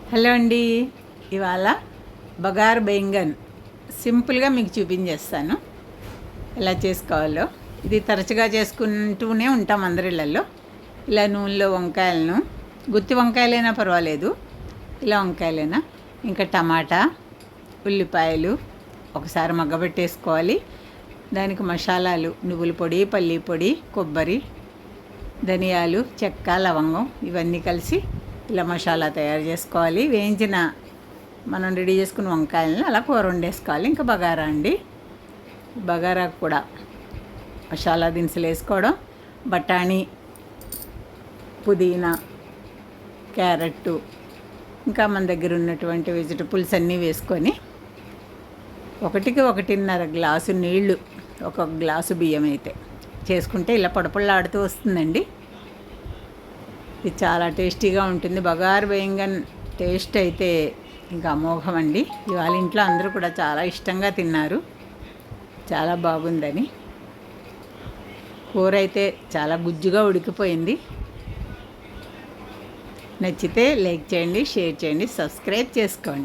Hello అండి. ఇవాళ బగార్ బెంగన్ సింపుల్గా మీకు చూపించేస్తాను ఎలా చేసుకోవాలో. ఇది తరచుగా చేసుకుంటూనే ఉంటాం అందరిళ్ళల్లో. ఇలా నూనెలో వంకాయలను, గుత్తి వంకాయలైనా పర్వాలేదు, ఇలా వంకాయలైనా, ఇంకా టమాటా, ఉల్లిపాయలు ఒకసారి మగ్గబెట్టేసుకోవాలి. దానికి మసాలాలు నువ్వుల పొడి, పల్లి పొడి, కొబ్బరి, ధనియాలు, చెక్క, లవంగం ఇవన్నీ కలిసి ఇలా మసాలా తయారు చేసుకోవాలి. వేయించిన మనం రెడీ చేసుకున్న వంకాయలను అలా కూర వండేసుకోవాలి. ఇంకా బగారా అండి, బగారాకు కూడా మసాలా దినుసులు వేసుకోవడం, బఠానీ, పుదీనా, క్యారెట్, ఇంకా మన దగ్గర ఉన్నటువంటి వెజిటబుల్స్ అన్నీ వేసుకొని 1-1.5 గ్లాసు నీళ్లు, 1 గ్లాసు బియ్యం అయితే చేసుకుంటే ఇలా పొడపొళ్ళాడుతూ వస్తుందండి. ఇది చాలా టేస్టీగా ఉంటుంది. బగార్ బెంగన్ టేస్ట్ అయితే ఇంకా అమోఘం అండి. ఇవాళ ఇంట్లో అందరూ కూడా చాలా ఇష్టంగా తిన్నారు, చాలా బాగుందని. కూర అయితే చాలా గుజ్జుగా ఉడికిపోయింది. నచ్చితే లైక్ చేయండి, షేర్ చేయండి, సబ్స్క్రైబ్ చేసుకోండి.